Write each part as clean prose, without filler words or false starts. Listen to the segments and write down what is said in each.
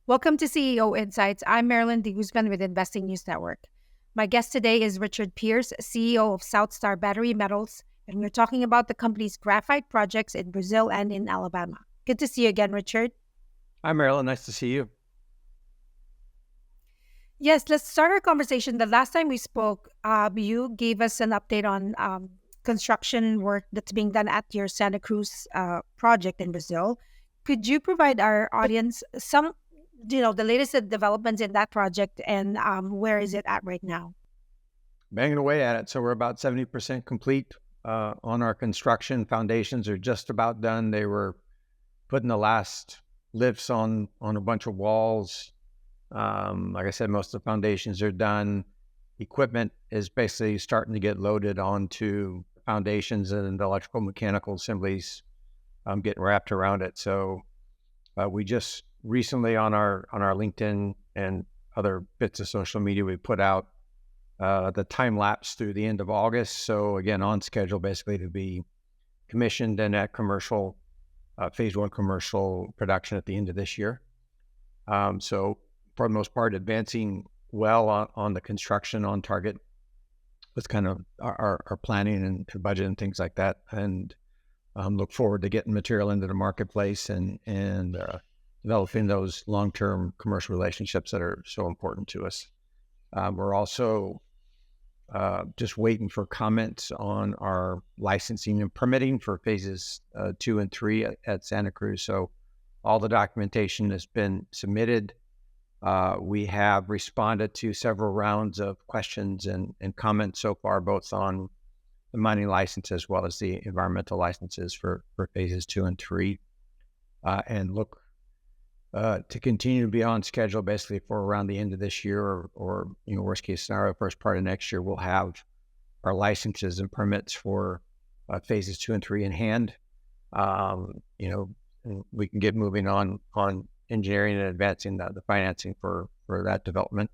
Welcome to CEO Insights. I'm Marilyn D. Guzman with Investing News Network. My guest today is Richard Pearce, CEO of Southstar Battery Metals, and we're talking about the company's graphite projects in Brazil and in Alabama. Good to see you again, Richard. Hi, Marilyn. Nice to see you. Yes, let's start our conversation. The last time we spoke, you gave us an update on construction work that's being done at your Santa Cruz project in Brazil. Could you provide our audience the latest developments in that project and where is it at right now? Banging away at it. So we're about 70% complete on our construction. Foundations are just about done. They were putting the last lifts on a bunch of walls. Like I said, most of the foundations are done. Equipment is basically starting to get loaded onto foundations, and the electrical mechanical assemblies getting wrapped around it. So we just recently on our LinkedIn and other bits of social media, we put out the time lapse through the end of August. So again, on schedule basically to be commissioned and at commercial phase one commercial production at the end of this year. So for the most part, advancing well on the construction on target with kind of our planning and budget and things like that. And look forward to getting material into the marketplace and developing those long-term commercial relationships that are so important to us. We're also just waiting for comments on our licensing and permitting for phases 2 and 3 at Santa Cruz. So all the documentation has been submitted. We have responded to several rounds of questions and comments so far, both on the mining license as well as the environmental licenses for phases 2 and 3, and look to continue to be on schedule basically for around the end of this year or worst case scenario, first part of next year, we'll have our licenses and permits for phases 2 and 3 in hand. We can get moving on engineering and advancing the financing for that development.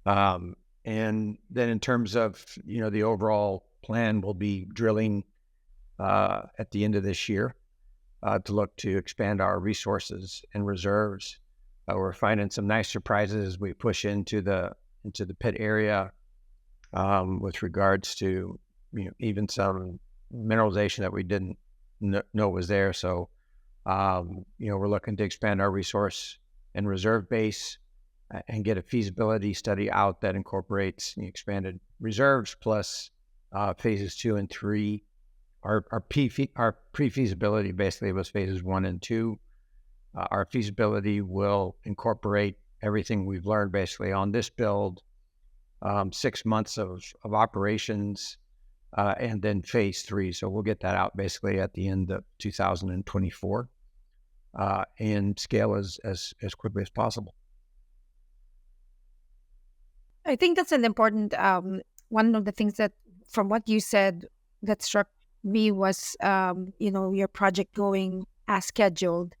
And then in terms of, the overall plan, we'll be drilling at the end of this year to look to expand our resources and reserves. We're finding some nice surprises as we push into the pit area with regards to, even some mineralization that we didn't know was there. So, we're looking to expand our resource and reserve base and get a feasibility study out that incorporates the expanded reserves plus phases 2 and 3. Our pre-feasibility basically was phases 1 and 2. Our feasibility will incorporate everything we've learned basically on this build, 6 months of operations, and then phase 3. So we'll get that out basically at the end of 2024 and scale as quickly as possible. I think that's an important, one of the things that from what you said that struck me was, your project going as scheduled,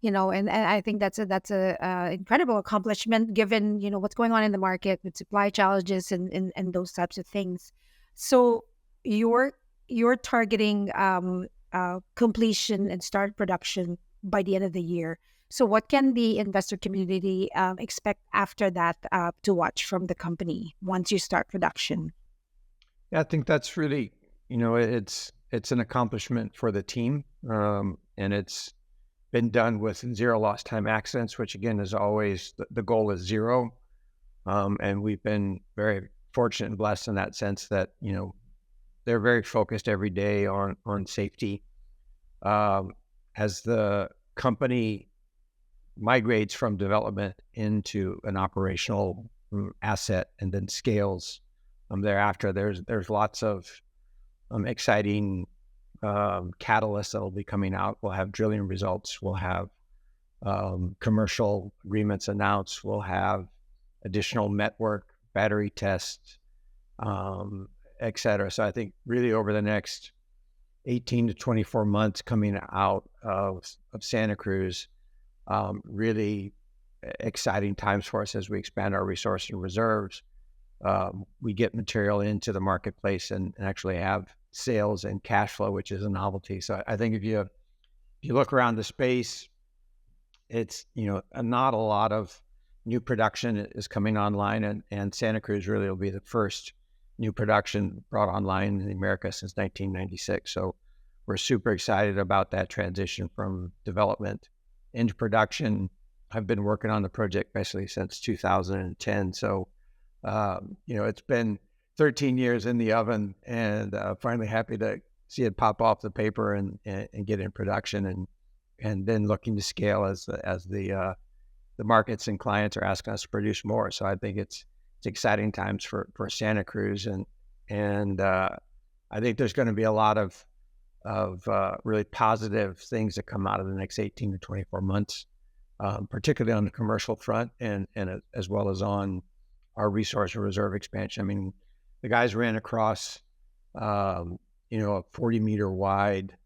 and I think that's a incredible accomplishment given, what's going on in the market with supply challenges and those types of things. So you're targeting completion and start production by the end of the year. So what can the investor community expect after that to watch from the company once you start production? Yeah, I think that's really, it's an accomplishment for the team, and it's been done with zero lost time accidents, which again is always the goal is zero. And we've been very fortunate and blessed in that sense that, they're very focused every day on safety. As the company migrates from development into an operational asset and then scales thereafter, there's lots of exciting catalysts that will be coming out. We'll have drilling results. We'll have commercial agreements announced. We'll have additional network battery tests, et cetera. So I think really over the next 18 to 24 months coming out of Santa Cruz, really exciting times for us as we expand our resource and reserves. We get material into the marketplace and actually have sales and cash flow, which is a novelty. So I think if you look around the space, it's, not a lot of new production is coming online, and Santa Cruz really will be the first new production brought online in America since 1996. So we're super excited about that transition from development into production. I've been working on the project basically since 2010. So, it's been 13 years in the oven, and finally happy to see it pop off the paper and get in production, and then looking to scale as the markets and clients are asking us to produce more. So I think it's exciting times for Santa Cruz, and I think there's going to be a lot of really positive things that come out of the next 18 to 24 months, particularly on the commercial front, and as well as on our resource and reserve expansion. I mean, the guys ran across, a 40-meter wide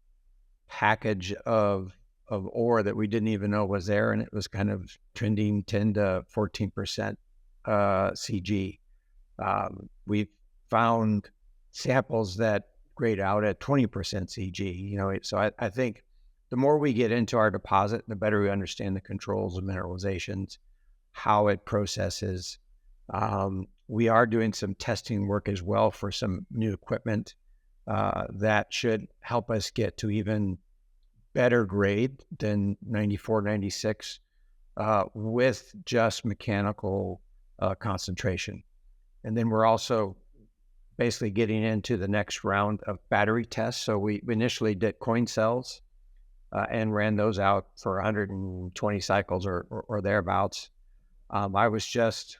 package of ore that we didn't even know was there, and it was kind of trending 10 to 14% CG. We've found samples that grade out at 20% CG. So I think the more we get into our deposit, the better we understand the controls of mineralizations, how it processes. We are doing some testing work as well for some new equipment that should help us get to even better grade than 94, 96 with just mechanical concentration. And then we're also basically getting into the next round of battery tests. So we initially did coin cells and ran those out for 120 cycles or thereabouts. I was just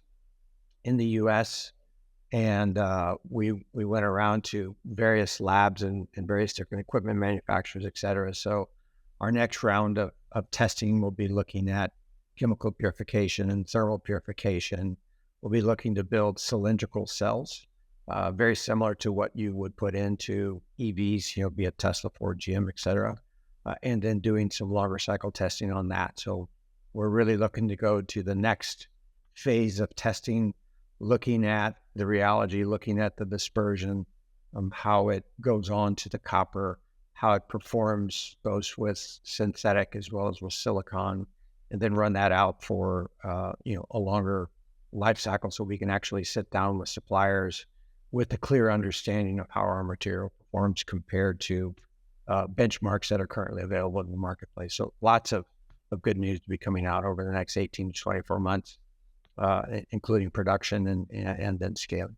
in the US, and we went around to various labs and various different equipment manufacturers, et cetera. So our next round of testing will be looking at chemical purification and thermal purification. We'll be looking to build cylindrical cells, very similar to what you would put into EVs, be it Tesla, Ford, GM, et cetera, and then doing some longer cycle testing on that. So we're really looking to go to the next phase of testing, looking at the rheology, looking at the dispersion, how it goes on to the copper, how it performs both with synthetic as well as with silicon, and then run that out for a longer life cycle, so we can actually sit down with suppliers with a clear understanding of how our material performs compared to benchmarks that are currently available in the marketplace. So lots of good news to be coming out over the next 18 to 24 months, including production and then scaling.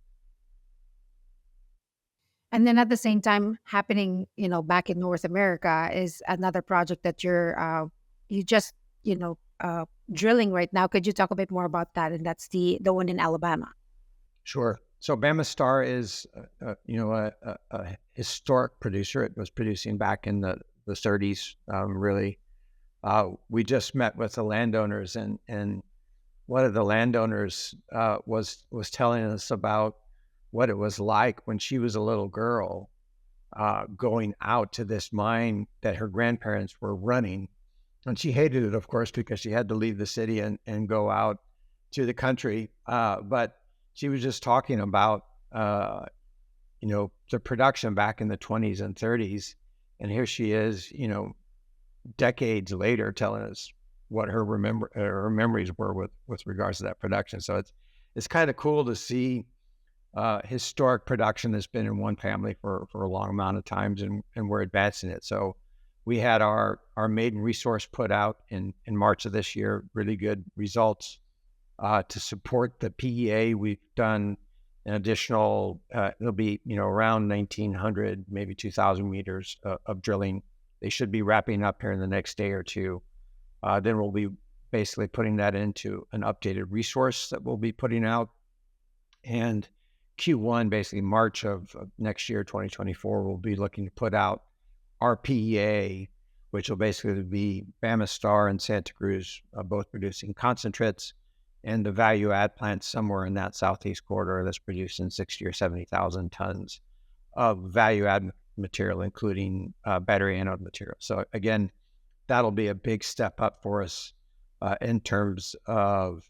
And then at the same time, happening, back in North America is another project that you just, drilling right now. Could you talk a bit more about that? And that's the one in Alabama. Sure. So BamaStar is, a historic producer. It was producing back in the 30s, really. We just met with the landowners, and one of the landowners was telling us about what it was like when she was a little girl, going out to this mine that her grandparents were running. And she hated it, of course, because she had to leave the city and go out to the country. But she was just talking about, the production back in the 20s and 30s. And here she is, decades later, telling us what her memories were with regards to that production. So it's kind of cool to see historic production that's been in one family for a long amount of times, and we're advancing it. So we had our maiden resource put out in March of this year, really good results. To support the PEA, we've done an additional, it'll be, around 1,900, maybe 2,000 meters of drilling. They should be wrapping up here in the next day or two. Then we'll be basically putting that into an updated resource that we'll be putting out. And Q1, basically March of next year, 2024, we'll be looking to put out our PEA, which will basically be BamaStar and Santa Cruz, both producing concentrates, and the value add plant somewhere in that southeast corridor that's producing 60 or 70,000 tons of value add material, including battery anode material. So again, that'll be a big step up for us in terms of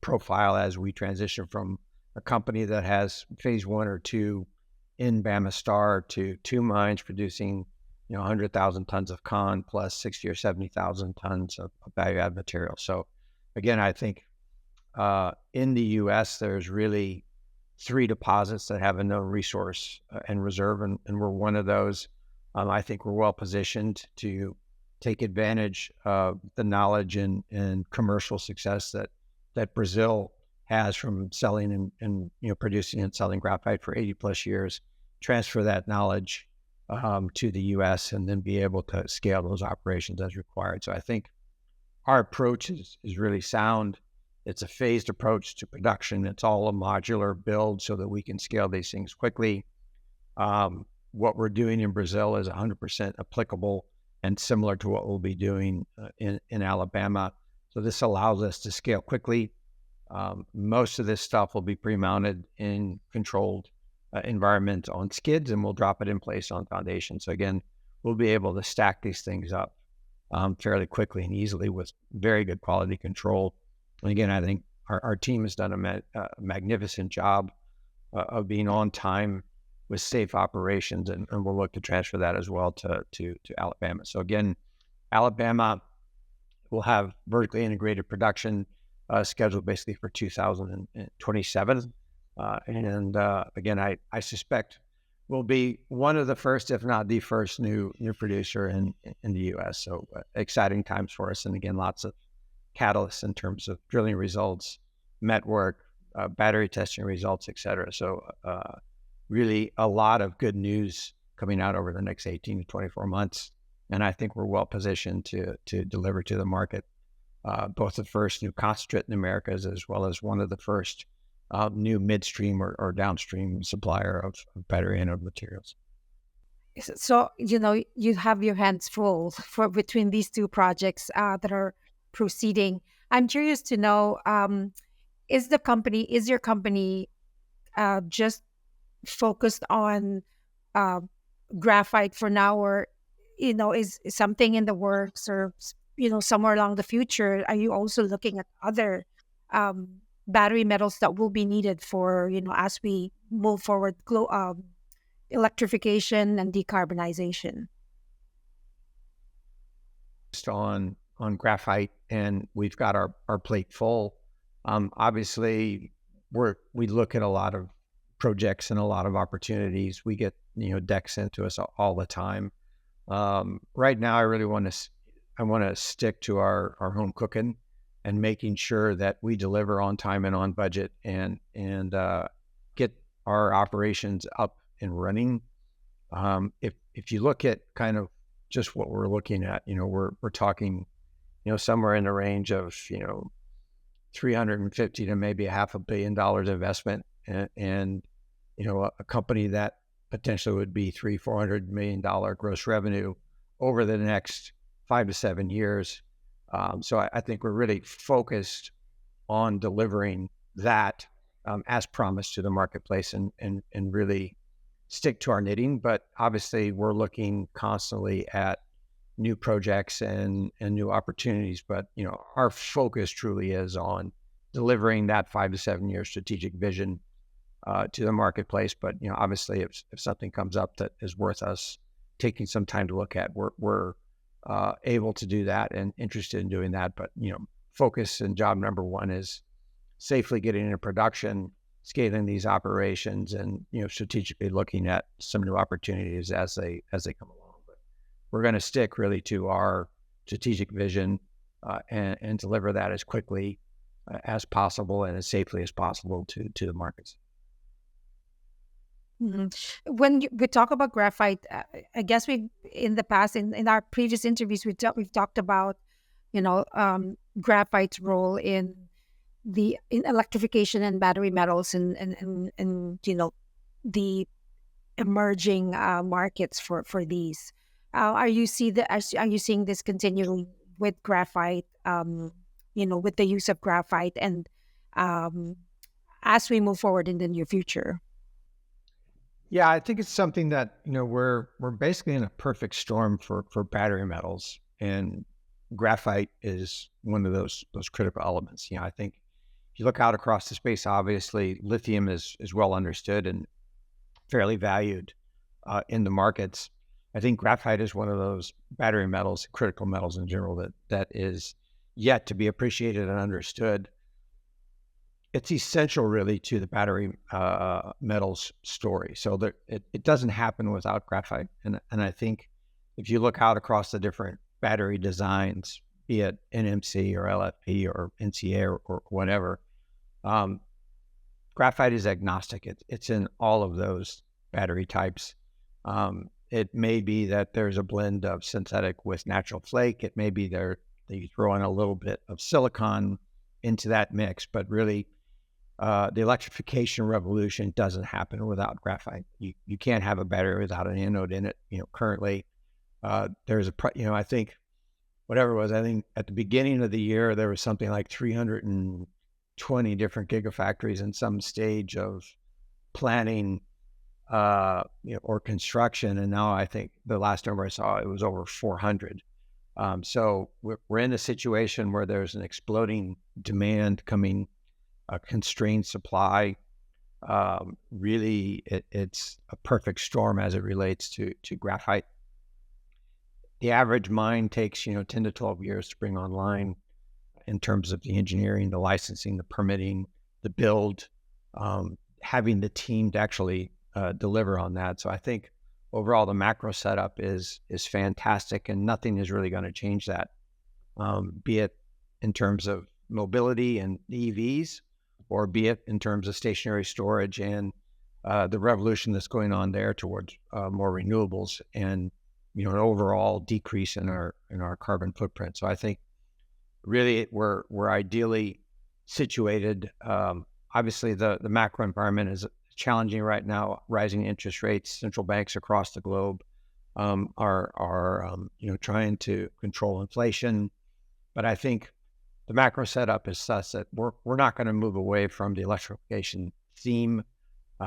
profile as we transition from a company that has phase 1 or 2 in BamaStar to 2 mines producing 100,000 tons of con plus 60 or 70,000 tons of value add material. So again, I think in the U.S., there's really 3 deposits that have a known resource and reserve, and we're one of those. I think we're well positioned to take advantage of the knowledge and commercial success that Brazil has from selling and producing and selling graphite for 80 plus years, transfer that knowledge to the U.S. and then be able to scale those operations as required. So I think our approach is really sound. It's a phased approach to production. It's all a modular build so that we can scale these things quickly. What we're doing in Brazil is 100% applicable and similar to what we'll be doing in Alabama. So this allows us to scale quickly. Most of this stuff will be pre-mounted in controlled environment on skids, and we'll drop it in place on foundation. So again, we'll be able to stack these things up fairly quickly and easily with very good quality control. And again, I think our team has done a magnificent job of being on time with safe operations, and we'll look to transfer that as well to Alabama. So again, Alabama will have vertically integrated production scheduled basically for 2027. And again, I suspect we'll be one of the first, if not the first, new producer in the U.S. So exciting times for us, and again, lots of catalysts in terms of drilling results, met work, battery testing results, et cetera. So really a lot of good news coming out over the next 18 to 24 months. And I think we're well positioned to deliver to the market both the first new concentrate in the Americas, as well as one of the first new midstream or downstream supplier of battery anode materials. So, you have your hands full for between these 2 projects that are proceeding. I'm curious to know, is your company just focused on graphite for now, or is something in the works, or somewhere along the future, are you also looking at other battery metals that will be needed for as we move forward, electrification and decarbonization? Just on graphite, and we've got our plate full. Obviously, we look at a lot of projects and a lot of opportunities. We get decks sent to us all the time. Right now, I really want to stick to our home cooking and making sure that we deliver on time and on budget, and get our operations up and running. If you look at kind of just what we're looking at, we're talking somewhere in the range of 350 to maybe $500 million investment, and a company that potentially would be $300-400 million gross revenue over the next 5 to 7 years. So I think we're really focused on delivering that as promised to the marketplace, and really stick to our knitting. But obviously, we're looking constantly at new projects and new opportunities. But our focus truly is on delivering that 5 to 7 year strategic vision to the marketplace. But obviously, if something comes up that is worth us taking some time to look at, we're able to do that and interested in doing that. But focus and job number one is safely getting into production, scaling these operations, and strategically looking at some new opportunities as they come along. But we're going to stick really to our strategic vision and deliver that as quickly as possible and as safely as possible to the markets. Mm-hmm. When we talk about graphite, I guess we in the past, in our previous interviews, we've talked about graphite's role in electrification and battery metals, and the emerging markets for these. Are you seeing this continuing with graphite? With the use of graphite, and as we move forward in the near future. Yeah, I think it's something that we're basically in a perfect storm for battery metals, and graphite is one of those critical elements. I think if you look out across the space, obviously lithium is well understood and fairly valued in the markets. I think graphite is one of those battery metals, critical metals in general, that is yet to be appreciated and understood. It's essential really to the battery metals story. So that it doesn't happen without graphite. And I think if you look out across the different battery designs, be it NMC or LFP or NCA or whatever, graphite is agnostic. It's in all of those battery types. It may be that there's a blend of synthetic with natural flake. It may be that you throw in a little bit of silicon into that mix, but really the electrification revolution doesn't happen without graphite. You can't have a battery without an anode in it. Currently there's I think whatever it was, I think at the beginning of the year, there was something like 320 different gigafactories in some stage of planning or construction. And now I think the last number I saw, it was over 400. So we're in a situation where there's an exploding demand coming, a constrained supply. Really, it's a perfect storm as it relates to graphite. The average mine takes 10 to 12 years to bring online in terms of the engineering, the licensing, the permitting, the build, having the team to actually deliver on that. So I think overall the macro setup is fantastic, and nothing is really going to change that, be it in terms of mobility and EVs, or be it in terms of stationary storage and the revolution that's going on there towards more renewables and an overall decrease in our carbon footprint. So I think really we're ideally situated. Obviously the macro environment is challenging right now. Rising interest rates, central banks across the globe are trying to control inflation, but I think the macro setup is such that we're not going to move away from the electrification theme.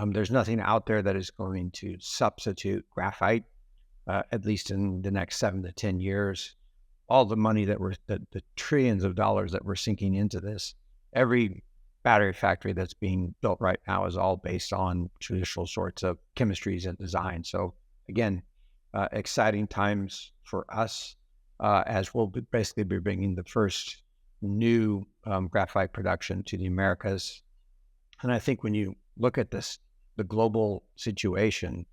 There's nothing out there that is going to substitute graphite, at least in the next 7 to 10 years. All the money the trillions of dollars that we're sinking into this, every battery factory that's being built right now is all based on traditional sorts of chemistries and design. So again, exciting times for us as we'll basically be bringing the first new graphite production to the Americas. And I think when you look at the global situation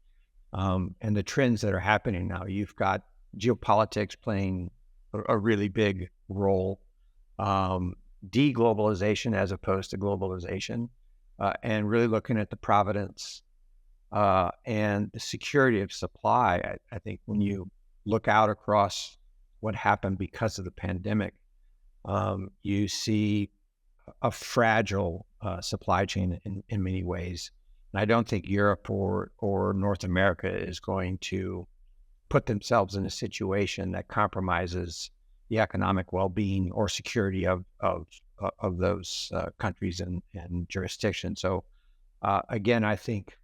and the trends that are happening now, you've got geopolitics playing a really big role, deglobalization as opposed to globalization, and really looking at the provenance and the security of supply. I think when you look out across what happened because of the pandemic, you see a fragile supply chain in many ways. And I don't think Europe or North America is going to put themselves in a situation that compromises the economic well-being or security of those countries and jurisdictions. So again, I think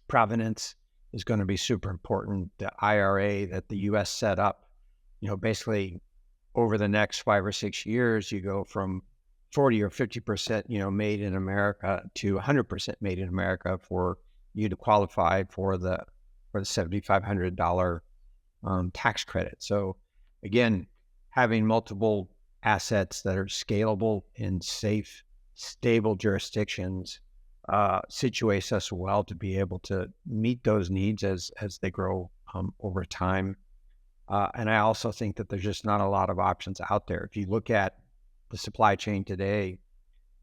provenance is going to be super important. The IRA that the U.S. set up, basically over the next 5 or 6 years, you go from 40 or 50%, made in America to 100% made in America for you to qualify for the $7,500 tax credit. So again, having multiple assets that are scalable in safe, stable jurisdictions situates us well to be able to meet those needs as they grow over time. And I also think that there's just not a lot of options out there. If you look at the supply chain today,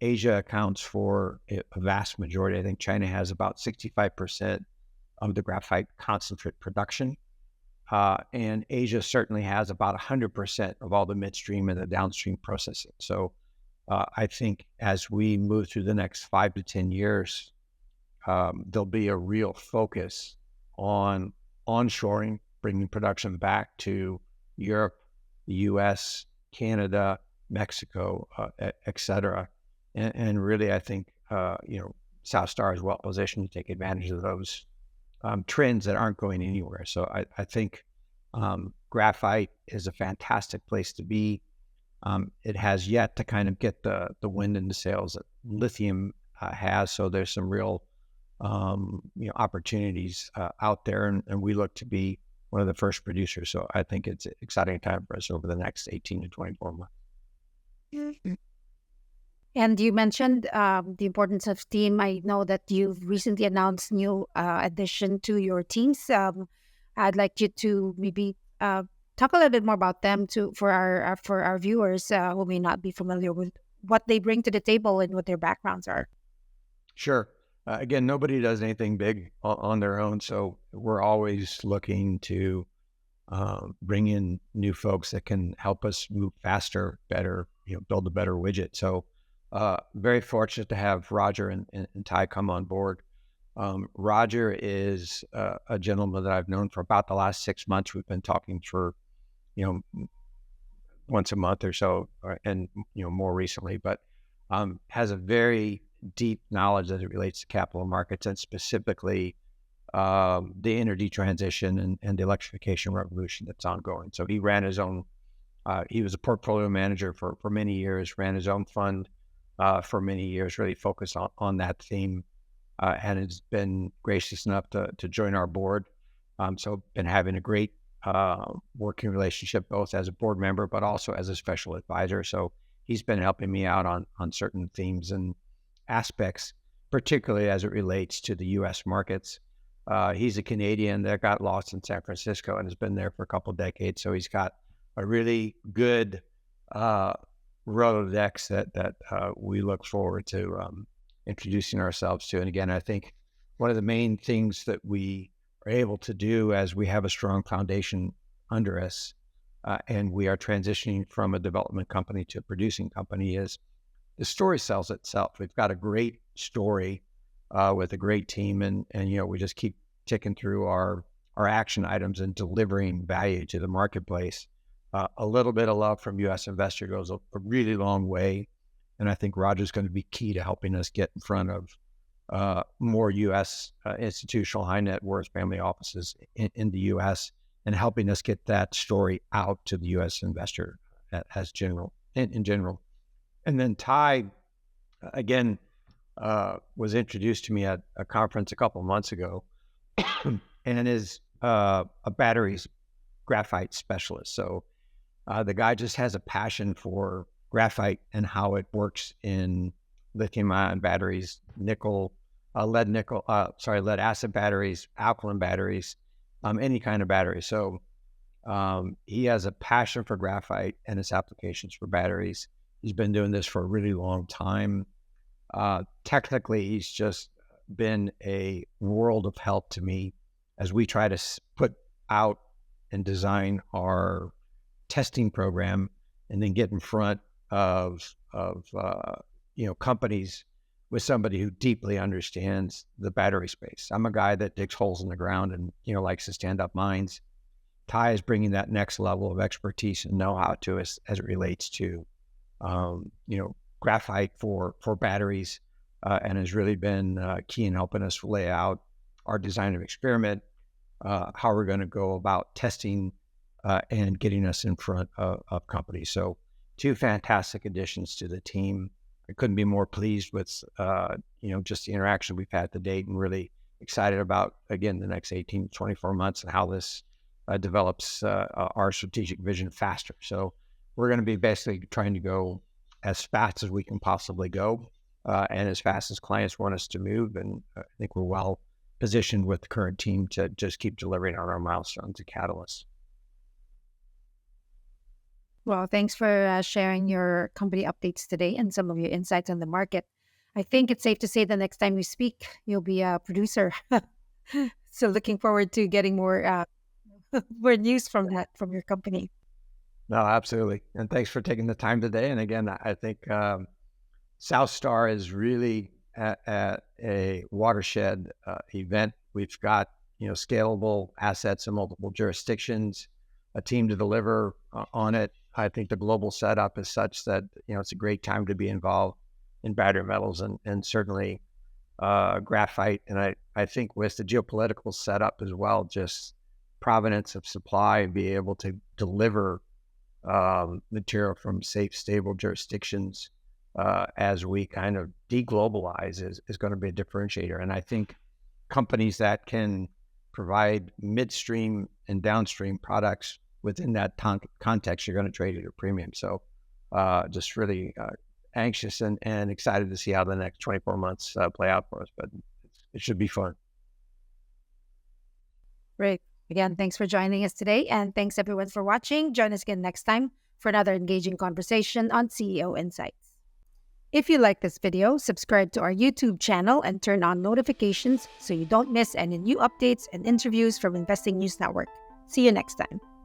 Asia accounts for a vast majority. I think China has about 65% of the graphite concentrate production. And Asia certainly has about 100% of all the midstream and the downstream processing. So I think as we move through the next 5 to 10 years, there'll be a real focus on onshoring, bringing production back to Europe, the US, Canada, Mexico, et cetera. And really, I think, South Star is well positioned to take advantage of those trends that aren't going anywhere. So I think graphite is a fantastic place to be. It has yet to kind of get the wind in the sails that lithium has. So there's some real opportunities out there, and we look to be one of the first producers. So I think it's an exciting time for us over the next 18 to 24 months. And you mentioned the importance of team. I know that you've recently announced new addition to your teams. I'd like you to maybe talk a little bit more about them for our viewers who may not be familiar with what they bring to the table and what their backgrounds are. Sure. Again, nobody does anything big on their own. So we're always looking to bring in new folks that can help us move faster, better, build a better widget. So very fortunate to have Roger and Ty come on board. Roger is a gentleman that I've known for about the last 6 months. We've been talking for, once a month or so, and more recently, but has a very deep knowledge as it relates to capital markets and specifically the energy transition and the electrification revolution that's ongoing. So he ran his own. He was a portfolio manager for many years, ran his own fund for many years, really focused on that theme, and has been gracious enough to join our board. So been having a great working relationship, both as a board member, but also as a special advisor. So he's been helping me out on certain themes and aspects, particularly as it relates to the U.S. markets. He's a Canadian that got lost in San Francisco and has been there for a couple of decades. So he's got a really good Rolodex that we look forward to introducing ourselves to. And again, I think one of the main things that we are able to do as we have a strong foundation under us and we are transitioning from a development company to a producing company is the story sells itself. We've got a great story with a great team and we just keep ticking through our action items and delivering value to the marketplace. A little bit of love from U.S. investor goes a really long way. And I think Roger's going to be key to helping us get in front of more U.S. Institutional high net worth family offices in the U.S. and helping us get that story out to the U.S. investor in general. And then Ty, again, was introduced to me at a conference a couple of months ago and is a batteries graphite specialist. So the guy just has a passion for graphite and how it works in lithium-ion batteries, lead acid batteries, alkaline batteries, any kind of battery. So he has a passion for graphite and its applications for batteries. He's been doing this for a really long time. Technically, he's just been a world of help to me as we try to put out and design our testing program and then get in front of companies with somebody who deeply understands the battery space. I'm a guy that digs holes in the ground and, likes to stand up mines. Ty is bringing that next level of expertise and know-how to us as it relates to, graphite for batteries, and has really been key in helping us lay out our design of experiment, how we're going to go about testing and getting us in front of companies. So 2 fantastic additions to the team. I couldn't be more pleased with, just the interaction we've had to date and really excited about, again, the next 18 to 24 months and how this develops our strategic vision faster. So we're going to be basically trying to go as fast as we can possibly go and as fast as clients want us to move. And I think we're well positioned with the current team to just keep delivering on our milestones and catalysts. Well, thanks for sharing your company updates today and some of your insights on the market. I think it's safe to say the next time we speak, you'll be a producer. So looking forward to getting more news from your company. No, absolutely. And thanks for taking the time today. And again, I think South Star is really at a watershed event. We've got, scalable assets in multiple jurisdictions, a team to deliver on it. I think the global setup is such that, it's a great time to be involved in battery metals and certainly graphite. And I think with the geopolitical setup as well, just provenance of supply and be able to deliver material from safe, stable jurisdictions as we kind of deglobalize is going to be a differentiator. And I think companies that can provide midstream and downstream products within that context, you're going to trade at a premium. So just really anxious and excited to see how the next 24 months play out for us, but it should be fun. Great. Again, thanks for joining us today, and thanks everyone for watching. Join us again next time for another engaging conversation on CEO Insights. If you like this video, subscribe to our YouTube channel and turn on notifications so you don't miss any new updates and interviews from Investing News Network. See you next time.